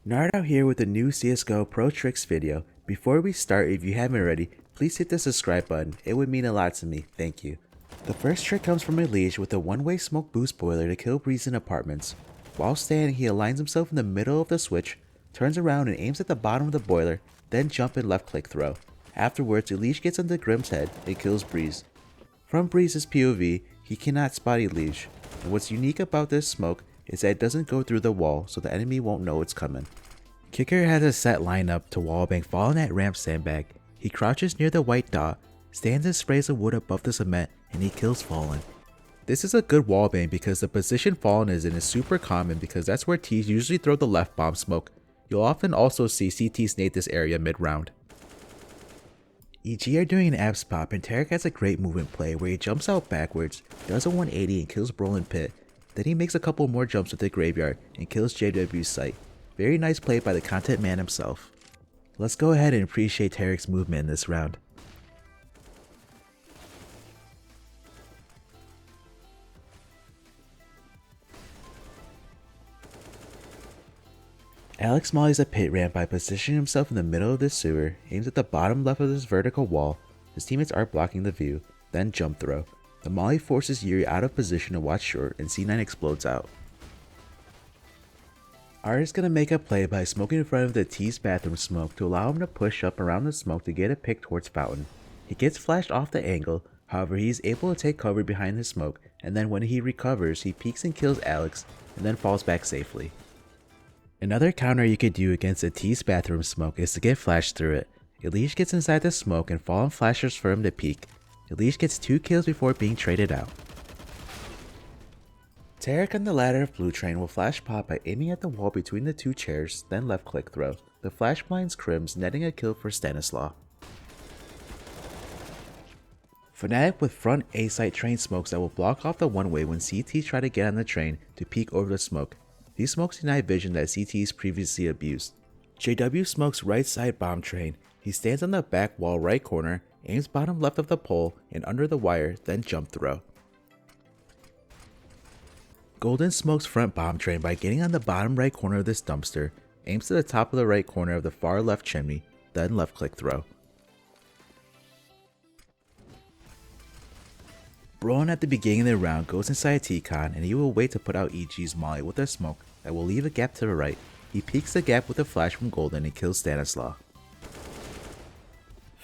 NartOutHere with a new CSGO Pro Tricks video. Before we start, if you haven't already, please hit the subscribe button. It would mean a lot to me. Thank you. The first trick comes from EliGE with a one-way smoke boost boiler to kill breeze in apartments. While standing, he aligns himself in the middle of the switch, turns around and aims at the bottom of the boiler, then jump and left click throw. Afterwards, EliGE gets under KRIMZ head and kills breeze. From breeze's POV, he cannot spot EliGE, and what's unique about this smoke is that it doesn't go through the wall, so the enemy won't know it's coming. qikert has a set lineup to wallbang falling at ramp sandbag. He crouches near the white dot, stands and sprays the wood above the cement, and he kills Fallen. This is a good wallbang because the position Fallen is in is super common because that's where T's usually throw the left bomb smoke. You'll often also see CTs nade this area mid-round. EG are doing an apps pop and tarik has a great movement play where he jumps out backwards, does a 180 and kills Brollan pit. Then he makes a couple more jumps with the graveyard and kills JW's site. Very nice play by the content man himself. Let's go ahead and appreciate tarik's movement in this round. Alex mollies a pit ramp by positioning himself in the middle of this sewer, aims at the bottom left of this vertical wall. His teammates are blocking the view, then jump throw. The molly forces Yuri out of position to watch short and C9 explodes out. R is going to make a play by smoking in front of the T's bathroom smoke to allow him to push up around the smoke to get a pick towards Fountain. He gets flashed off the angle, however he is able to take cover behind the smoke, and then when he recovers he peeks and kills Alex and then falls back safely. Another counter you could do against the T's bathroom smoke is to get flashed through it. EliGE gets inside the smoke and Fallen flashes for him to peek. EliGE gets 2 kills before being traded out. tarik on the ladder of blue train will flash pop by aiming at the wall between the two chairs, then left click throw. The flash blinds KRIMZ, netting a kill for Stanislaw. fnatic with front A site train smokes that will block off the one way when CTs try to get on the train to peek over the smoke. These smokes deny vision that CTs previously abused. JW smokes right side bomb train. He stands on the back wall right corner, aims bottom left of the pole and under the wire, then jump throw. Golden smokes front bomb train by getting on the bottom right corner of this dumpster, aims to the top of the right corner of the far left chimney, then left click throw. Brollan at the beginning of the round goes inside T-Con and he will wait to put out EG's molly with a smoke that will leave a gap to the right. He peeks the gap with a flash from Golden and kills Stanislaw.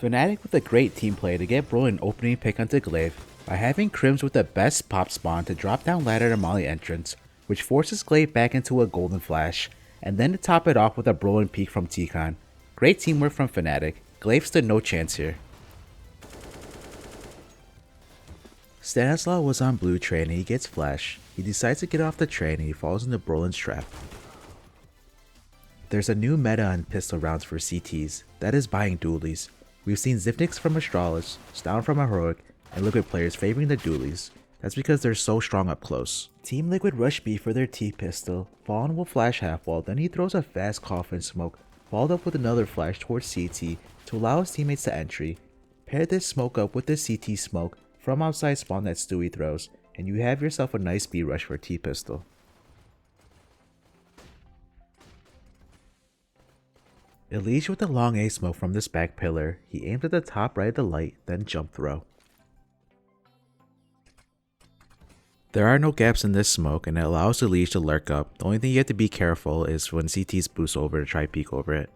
fnatic with a great team play to get Brollan an opening pick onto Glaive by having KRIMZ with the best pop spawn to drop down ladder to molly entrance, which forces Glaive back into a golden flash, and then to top it off with a Brollan peek from T-Con. Great teamwork from fnatic. Glaive stood no chance here. Stanislaw was on blue train and he gets flash. He decides to get off the train and he falls into Brollan's trap. There's a new meta on pistol rounds for CTs, that is buying dualies. We've seen Zipniks from Astralis, Stown from Heroic, and Liquid players favoring the dualies. That's because they're so strong up close. Team Liquid rush B for their T pistol. Fallen will flash half wall, then he throws a fast coffin smoke, followed up with another flash towards CT to allow his teammates to entry. Pair this smoke up with the CT smoke from outside spawn that Stewie throws, and you have yourself a nice B rush for T pistol. EliGE with the long A smoke from this back pillar. He aims at the top right of the light, then jump throw. There are no gaps in this smoke and it allows EliGE to lurk up. The only thing you have to be careful is when CTs boost over to try peek over it.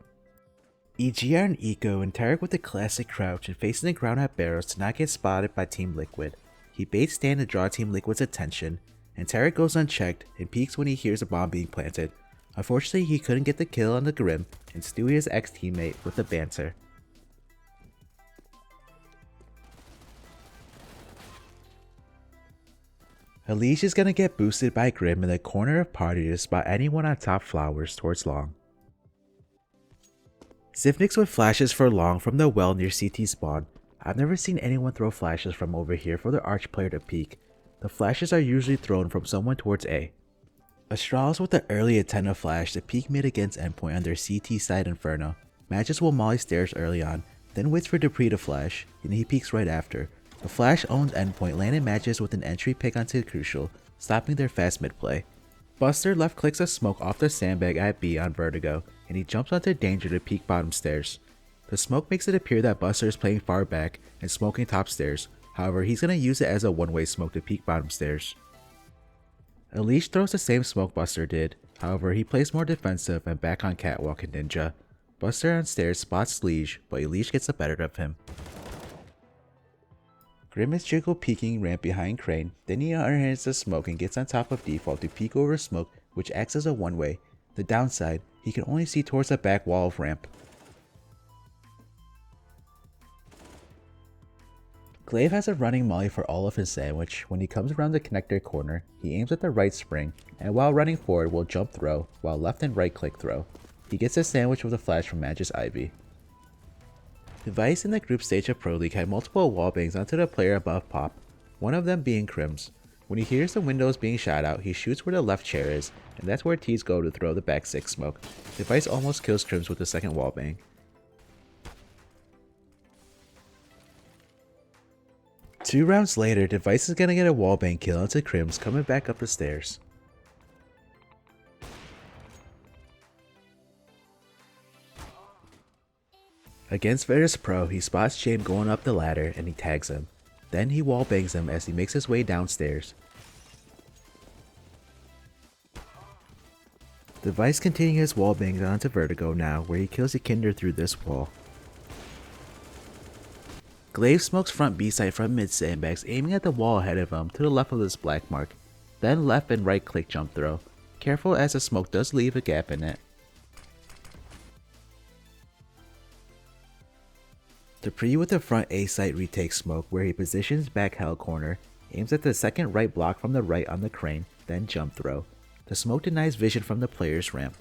EG are an eco and tarik with the classic crouch and facing the ground at barrels to not get spotted by Team Liquid. He baits Stan to draw Team Liquid's attention, and tarik goes unchecked and peeks when he hears a bomb being planted. Unfortunately, he couldn't get the kill on the Grim, and Stewie is ex-teammate with the banter. EliGE is gonna get boosted by Grim in the corner of party to spot anyone on top flowers towards long. Zipniks with flashes for long from the well near CT spawn. I've never seen anyone throw flashes from over here for the arch player to peek. The flashes are usually thrown from someone towards A. Astralis with the early antenna flash to peek mid against endpoint on their CT side Inferno. Magisk will molly stairs early on, then waits for dupreeh to flash, and he peeks right after. The flash owns endpoint landed Magisk with an entry pick onto Crucial, stopping their fast mid play. Buster left clicks a smoke off the sandbag at B on vertigo, and he jumps onto danger to peek bottom stairs. The smoke makes it appear that Buster is playing far back and smoking top stairs, however he's going to use it as a one-way smoke to peek bottom stairs. EliGE throws the same smoke Buster did, however he plays more defensive and back on catwalk and ninja. Buster on stairs spots EliGE, but EliGE gets the better of him. KRIMZ jiggle peeking ramp behind crane, then he underhands the smoke and gets on top of default to peek over smoke, which acts as a one-way. The downside, he can only see towards the back wall of ramp. Glaive has a running molly for all of his sandwich. When he comes around the connector corner, he aims at the right spring, and while running forward will jump throw, while left and right click throw. He gets a sandwich with a flash from Magisk Ivy. Device in the group stage of Pro League had multiple wallbangs onto the player above Pop, one of them being KRIMZ. When he hears the windows being shot out, he shoots where the left chair is, and that's where T's go to throw the back 6 smoke. Device almost kills KRIMZ with the second wallbang. Two rounds later, Device is gonna get a wallbang kill onto KRIMZ coming back up the stairs. Against Virtus Pro, he spots Jame going up the ladder and he tags him. Then he wallbangs him as he makes his way downstairs. Device continuing his wallbangs onto Vertigo now, where he kills Jackinho through this wall. Glaive smokes front B side from mid sandbags, aiming at the wall ahead of him to the left of this black mark. Then left and right click jump throw. Careful as the smoke does leave a gap in it. Dupreeh with the front A site retake smoke where he positions back hell corner, aims at the second right block from the right on the crane, then jump throw. The smoke denies vision from the player's ramp.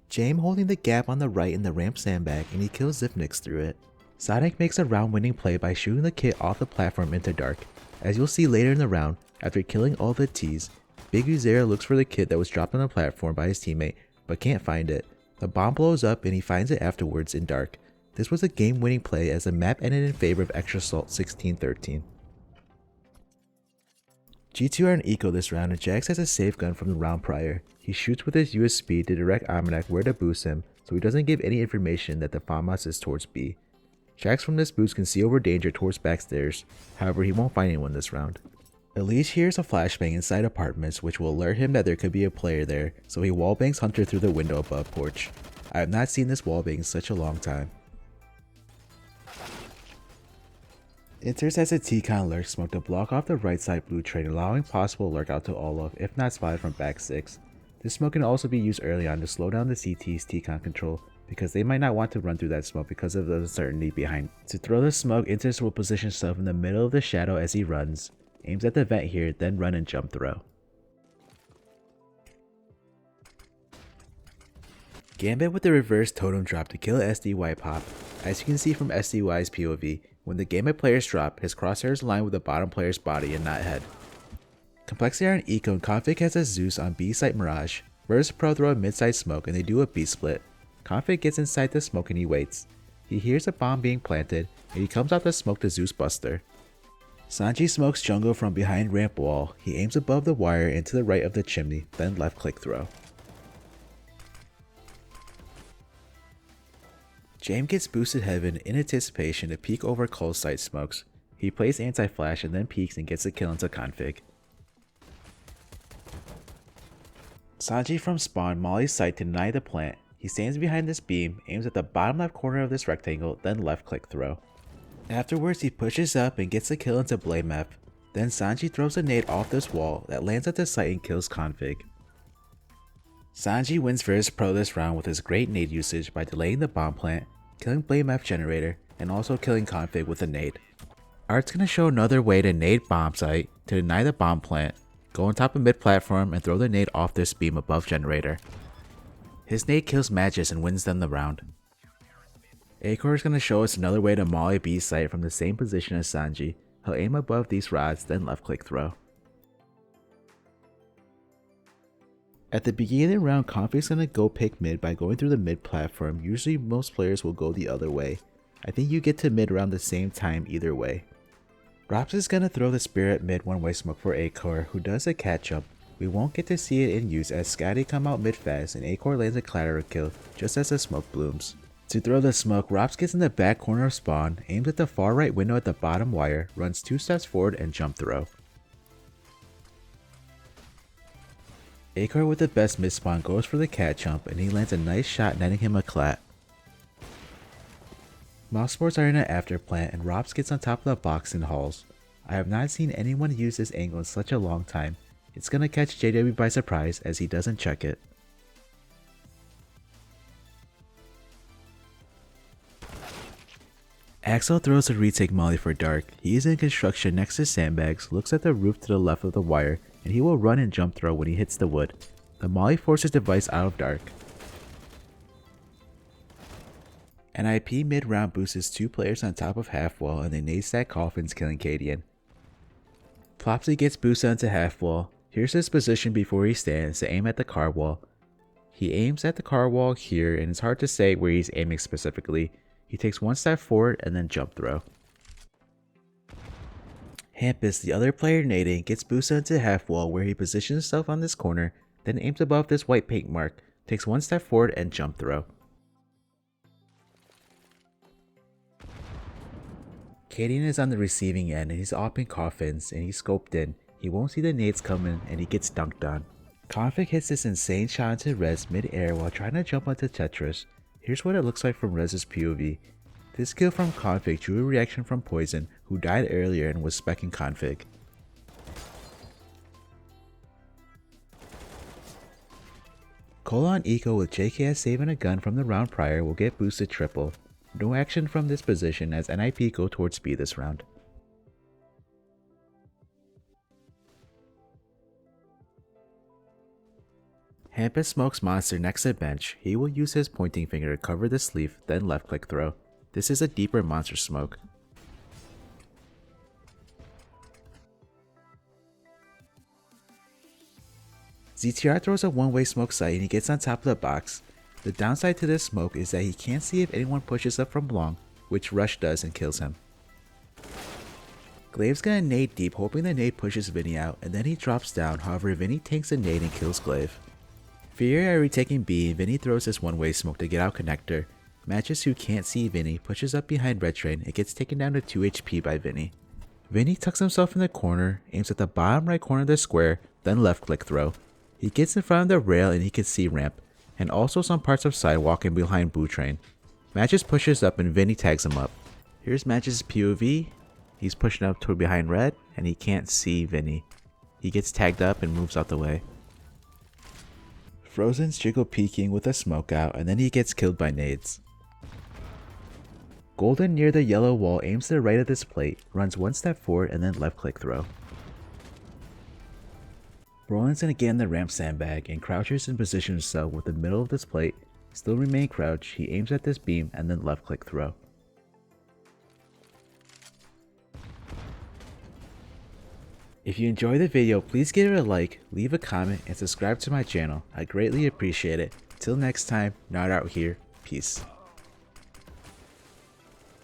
Jame holding the gap on the right in the ramp sandbag and he kills Zipnix through it. SANJI makes a round winning play by shooting the kit off the platform into dark. As you'll see later in the round, after killing all the T's, Big Uzera looks for the kit that was dropped on the platform by his teammate, but can't find it. The bomb blows up and he finds it afterwards in dark. This was a game winning play as the map ended in favor of Extra Salt 16-13. G2 are in eco this round and JACKZ has a safe gun from the round prior. He shoots with his USB to direct AmaNEk where to boost him, so he doesn't give any information that the FAMAS is towards B. JACKZ from this boost can see over danger towards backstairs, however he won't find anyone this round. EliGE hears a flashbang inside apartments which will alert him that there could be a player there, so he wallbangs Hunter through the window above porch. I have not seen this wallbang in such a long time. Interz has a T-Con lurk smoke to block off the right side blue train, allowing possible lurk out to Olaf if not spotted from back 6. This smoke can also be used early on to slow down the CT's T-Con control, because they might not want to run through that smoke because of the uncertainty behind. To throw the smoke, Interz will position himself in the middle of the shadow as he runs, aims at the vent here, then run and jump throw. Gambit with the reverse totem drop to kill SDY pop. As you can see from SDY's POV, when the Gambit players drop, his crosshairs align with the bottom player's body and not head. Complexity are in eco and Config has a Zeus on B site Mirage. Virtus Pro throw a mid side smoke and they do a B split. Config gets inside the smoke and he waits. He hears a bomb being planted and he comes out the smoke to Zeus Buster. SANJI smokes jungle from behind ramp wall. He aims above the wire and to the right of the chimney, then left click throw. Jame gets boosted heaven in anticipation to peek over Cole's side smokes. He plays anti-flash and then peeks and gets a kill into Config. SANJI from spawn mollies site to deny the plant. He stands behind this beam, aims at the bottom left corner of this rectangle, then left click throw. Afterwards he pushes up and gets a kill into Blamef. Then SANJI throws a nade off this wall that lands at the site and kills Config. SANJI wins Virtus Pro this round with his great nade usage by delaying the bomb plant, killing Blamef generator, and also killing Config with a nade. Art's gonna show another way to nade bomb site to deny the bomb plant, go on top of mid platform and throw the nade off this beam above generator. His nade kills Magisk and wins them the round. acoR is gonna show us another way to molly B site from the same position as SANJI. He'll aim above these rods, then left click throw. At the beginning of the round, Config's gonna go pick mid by going through the mid platform. Usually most players will go the other way. I think you get to mid around the same time either way. ropz is gonna throw the spirit mid one-way smoke for acoR, who does a cat jump. We won't get to see it in use as scatty come out mid fast and acoR lands a collateral kill just as the smoke blooms. To throw the smoke, ropz gets in the back corner of spawn, aims at the far right window at the bottom wire, runs 2 steps forward and jump throw. acoR with the best mid spawn goes for the cat jump and he lands a nice shot netting him a clat. Mouse sports are in an after plant and ropz gets on top of the box and hauls. I have not seen anyone use this angle in such a long time. It's gonna catch JW by surprise as he doesn't check it. Axel throws a retake molly for dark. He is in construction next to sandbags, looks at the roof to the left of the wire, and he will run and jump throw when he hits the wood. The molly forces device out of dark. An IP mid-round boosts 2 players on top of half wall and they nade stack coffins, killing Cadian. Plopski gets boosted onto half wall. Here's his position before he stands to aim at the car wall. He aims at the car wall here and it's hard to say where he's aiming specifically. He takes 1 step forward and then jump throw. Hampus, the other player nading, gets boosted into half wall where he positions himself on this corner, then aims above this white paint mark, takes 1 step forward and jump throw. Cadian is on the receiving end and he's opping coffins and he's scoped in. He won't see the nades coming and he gets dunked on. Config hits this insane shot into Rez mid-air while trying to jump onto Tetris. Here's what it looks like from Rez's POV. This kill from Config drew a reaction from Poison, who died earlier and was specking Config. Colon Eco with JKS saving a gun from the round prior will get boosted triple. No action from this position as NIP go towards B this round. Hampus smokes monster next to bench. He will use his pointing finger to cover the sleeve, then left click throw. This is a deeper monster smoke. ZTR throws a one-way smoke sight and he gets on top of the box. The downside to this smoke is that he can't see if anyone pushes up from long, which Rush does and kills him. Glaive's gonna nade deep hoping the nade pushes VINI out and then he drops down, however VINI tanks a nade and kills Glaive. Fury are retaking B, VINI throws this one-way smoke to get out connector. Magisk, who can't see VINI, pushes up behind Red Train and gets taken down to 2 HP by VINI. VINI tucks himself in the corner, aims at the bottom right corner of the square, then left click throw. He gets in front of the rail and he can see ramp, and also some parts of sidewalk and behind Blue Train. Magisk pushes up and VINI tags him up. Here's Magisk's POV. He's pushing up toward behind Red and he can't see VINI. He gets tagged up and moves out the way. Frozen's jiggle peeking with a smoke out and then he gets killed by nades. Golden near the yellow wall aims to the right of this plate, runs 1 step forward and then left click throw. Brollan's gonna get in the ramp sandbag and crouches and positions himself with the middle of this plate, still remain crouched, he aims at this beam and then left click throw. If you enjoyed the video, please give it a like, leave a comment, and subscribe to my channel. I greatly appreciate it. Till next time, NartOutHere, peace.